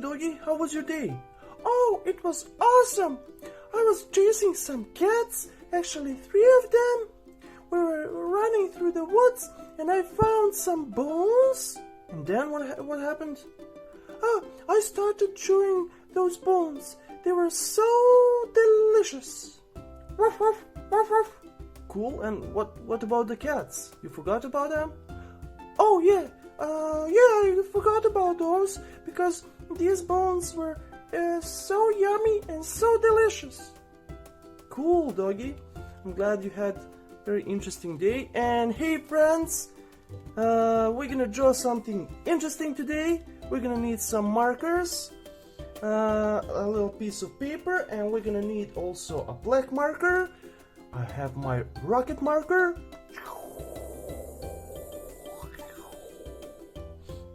doggy, how was your day? Oh, it was awesome! I was chasing some cats, actually 3 of them. We were running through the woods and I found some bones. And then what happened? Oh, I started chewing those bones. They were so delicious. Ruff, ruff, ruff, ruff. Cool, and what about the cats? You forgot about them? Oh yeah, I forgot about those because these bones were so yummy and so delicious. Cool, doggy. I'm glad you had a very interesting day. And hey friends, we're gonna draw something interesting today. We're gonna need some markers, a little piece of paper, and we're gonna need also a black marker. I have my rocket marker.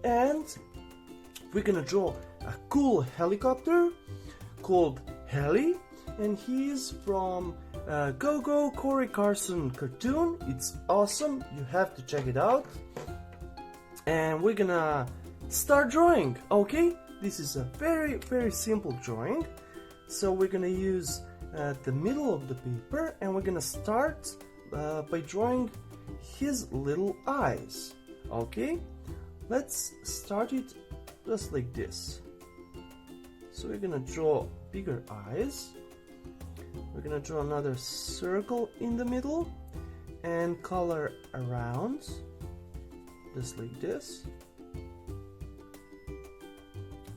And we're gonna draw a cool helicopter called Halle, and he's from Go Go Cory Carson cartoon. It's awesome, you have to check it out. And we're gonna start drawing, okay? This is a very simple drawing. So we're gonna use the middle of the paper, and we're gonna start by drawing his little eyes, okay? Let's start it just like this. So we're gonna draw bigger eyes. We're gonna draw another circle in the middle and color around just like this.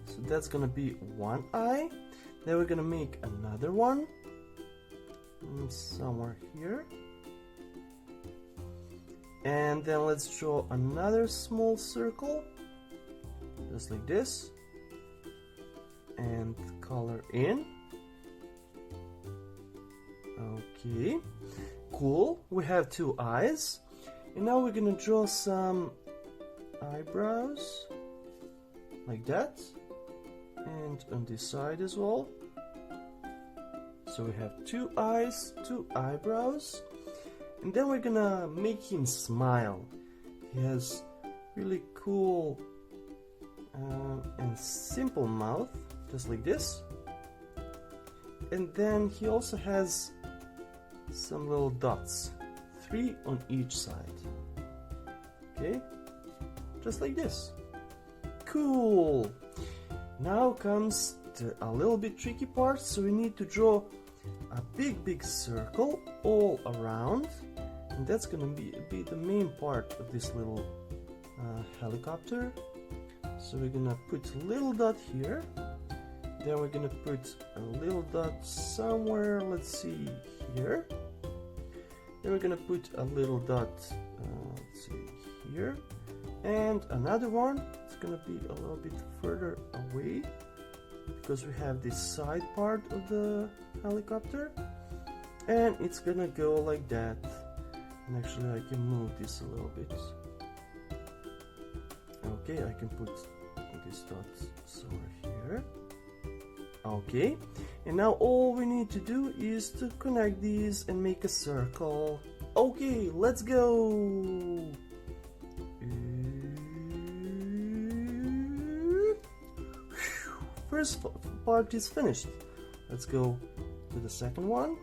So that's gonna be one eye. Then we're gonna make another one somewhere here. And then let's draw another small circle just like this and color in. Okay, cool, we have 2 eyes, and now we're gonna draw some eyebrows like that, and on this side as well. So we have 2 eyes, 2 eyebrows. And then we're gonna make him smile. He has really cool and simple mouth, just like this. And then he also has some little dots, 3 on each side. Okay, just like this. Cool. Now comes a little bit tricky part. So we need to draw a big circle all around. And that's gonna be the main part of this little helicopter. So we're gonna put a little dot here. Then we're gonna put a little dot somewhere, let's see, here. Then we're gonna put a little dot, let's see, here. And another one, it's gonna be a little bit further away because we have this side part of the helicopter. And it's gonna go like that. And actually I can move this a little bit. Okay, I can put this dot somewhere here. Okay, and now all we need to do is to connect these and make a circle. Okay, let's go! First part is finished. Let's go to the second one.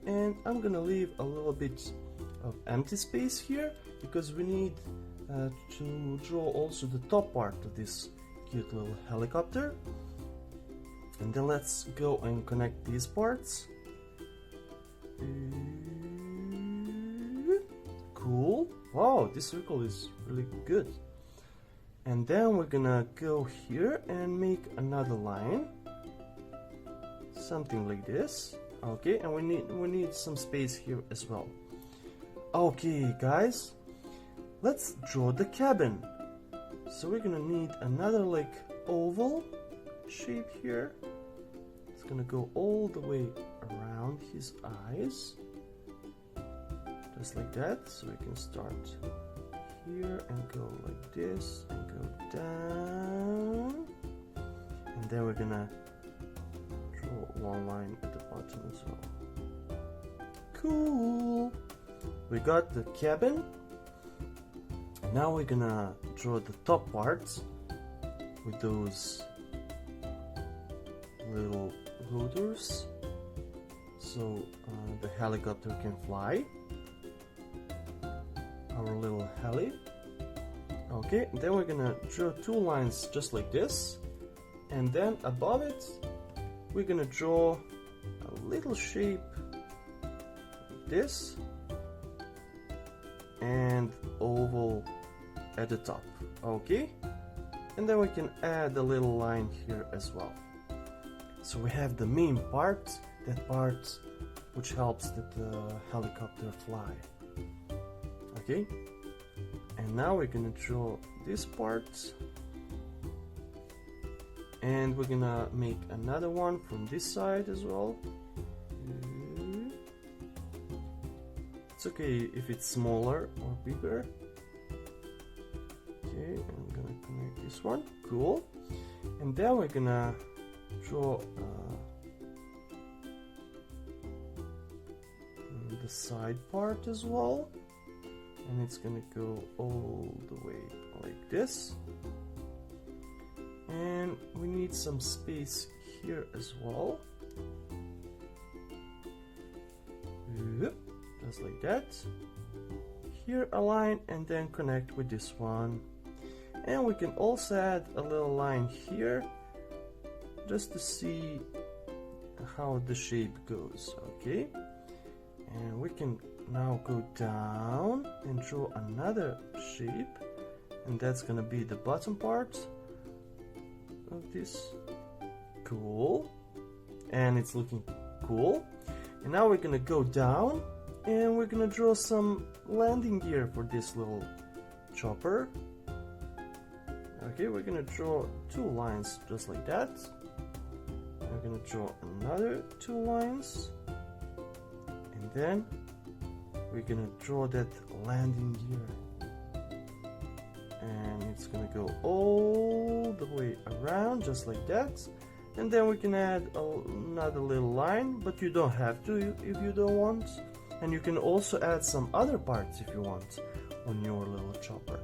And I'm gonna leave a little bit of empty space here because we need to draw also the top part of this cute little helicopter. And then let's go and connect these parts. Cool. Wow, this circle is really good. And then we're gonna go here and make another line, something like this. Okay, and we need some space here as well. Okay guys, let's draw the cabin. So we're gonna need another like oval shape here. It's gonna go all the way around his eyes, just like that. So we can start here and go like this and go down, and then we're gonna draw one line at the bottom as well. Cool. We got the cabin. Now we're gonna draw the top parts with those little rotors, so the helicopter can fly. Our little Halle. Okay, then we're gonna draw two lines just like this, and then above it we're gonna draw a little shape like this and oval at the top. Okay, and then we can add a little line here as well. So we have the main part, that part which helps the helicopter fly. Okay, and now we're gonna draw this part, and we're gonna make another one from this side as well. It's okay if it's smaller or bigger. Okay, I'm gonna connect this one. Cool. And then we're gonna draw the side part as well, and it's gonna go all the way like this, and we need some space here as well. Yep, just like that. Here a line, and then connect with this one, and we can also add a little line here just to see how the shape goes. Okay, and we can now go down and draw another shape, and that's gonna be the bottom part of this. Cool, and it's looking cool. And now we're gonna go down and we're gonna draw some landing gear for this little chopper. Okay, we're gonna draw two lines just like that. We're gonna draw another two lines, and then we're gonna draw that landing gear, and it's gonna go all the way around just like that. And then we can add another little line, but you don't have to if you don't want, and you can also add some other parts if you want on your little chopper.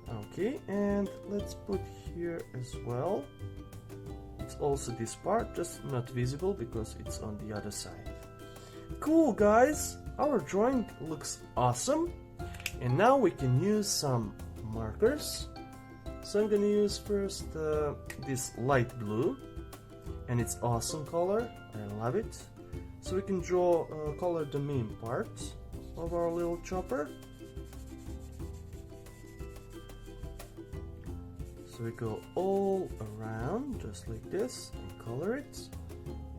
Okay, and let's put here as well. It's also this part, just not visible because it's on the other side. Cool, guys, our drawing looks awesome, and now we can use some markers. So I'm gonna use first this light blue, and it's awesome color, I love it. So we can draw color the main part of our little chopper. So we go all around just like this and color it,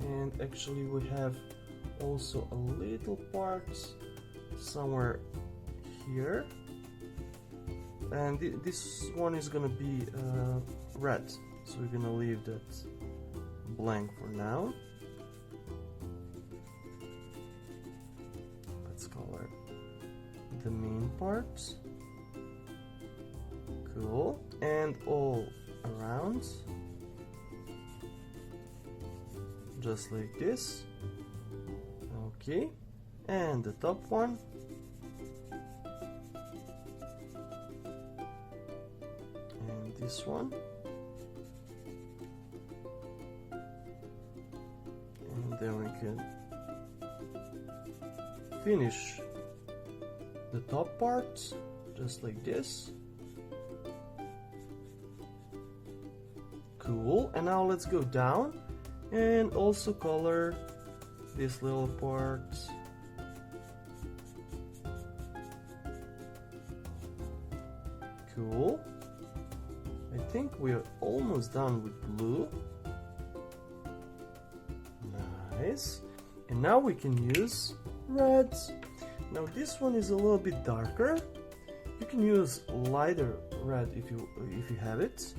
and actually we have also a little part somewhere here, and this one is gonna be red, so we're gonna leave that blank for now. Let's color the main part. Cool, and all around just like this. Okay, and the top one, and this one, and then we can finish the top part just like this. Cool, and now let's go down and also color this little part. Cool. I think we're almost done with blue. Nice. And now we can use red. Now this one is a little bit darker. You can use lighter red if you have it.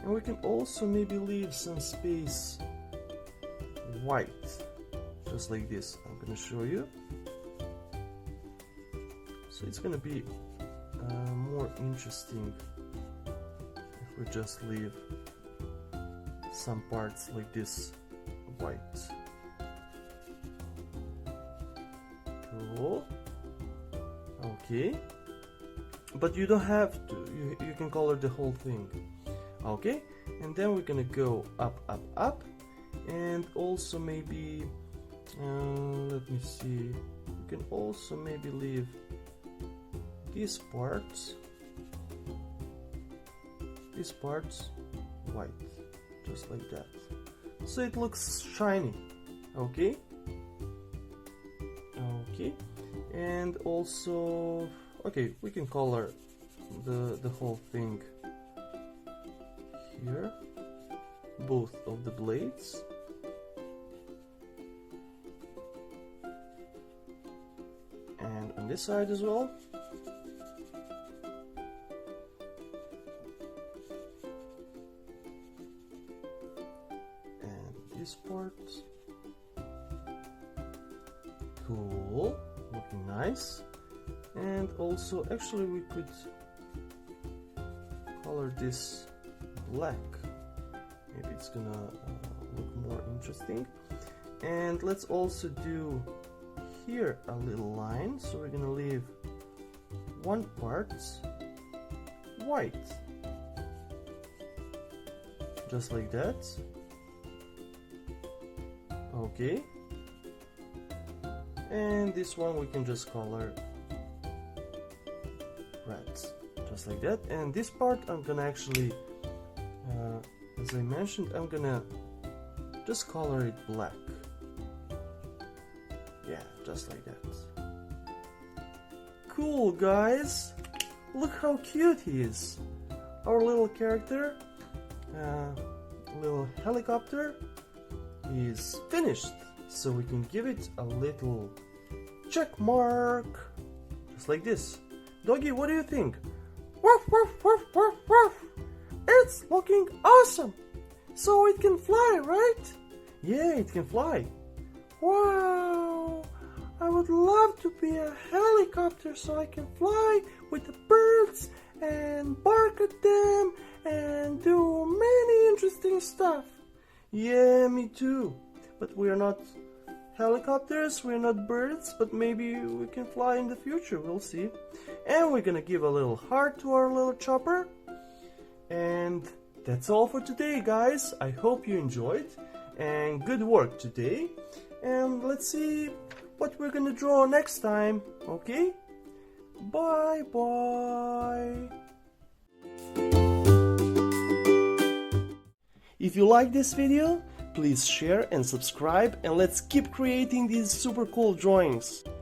And we can also maybe leave some space white, just like this. I'm gonna show you. So it's gonna be more interesting if we just leave some parts like this white. Cool. Okay, but you don't have to, you can color the whole thing. Okay, and then we're gonna go up, up, up, and also maybe let me see, you can also maybe leave these parts white, just like that, so it looks shiny. Okay, okay, and also, okay, we can color the whole thing here, both of the blades, and on this side as well. And this part. Cool, looking nice. And also, actually, we could color this black. Maybe it's gonna look more interesting. And let's also do here a little line, so we're gonna leave one part white, just like that. Okay, and this one we can just color red, just like that. And this part I'm gonna actually, as I mentioned, I'm gonna just color it black. Yeah, just like that. Cool, guys, look how cute he is. Our little character, little helicopter, is finished, so we can give it a little check mark, just like this. Doggy, what do you think? Woof, woof, woof, woof, woof. It's looking awesome. So it can fly, right? Yeah, it can fly. Wow, I would love to be a helicopter so I can fly with the birds and bark at them and do many interesting stuff. Yeah, me too. But we're not helicopters, we're not birds, but maybe we can fly in the future, we'll see. And we're gonna give a little heart to our little chopper. And that's all for today, guys. I hope you enjoyed, and good work today. And let's see what we're gonna draw next time, okay? Bye bye. If you like this video, please share and subscribe, and let's keep creating these super cool drawings.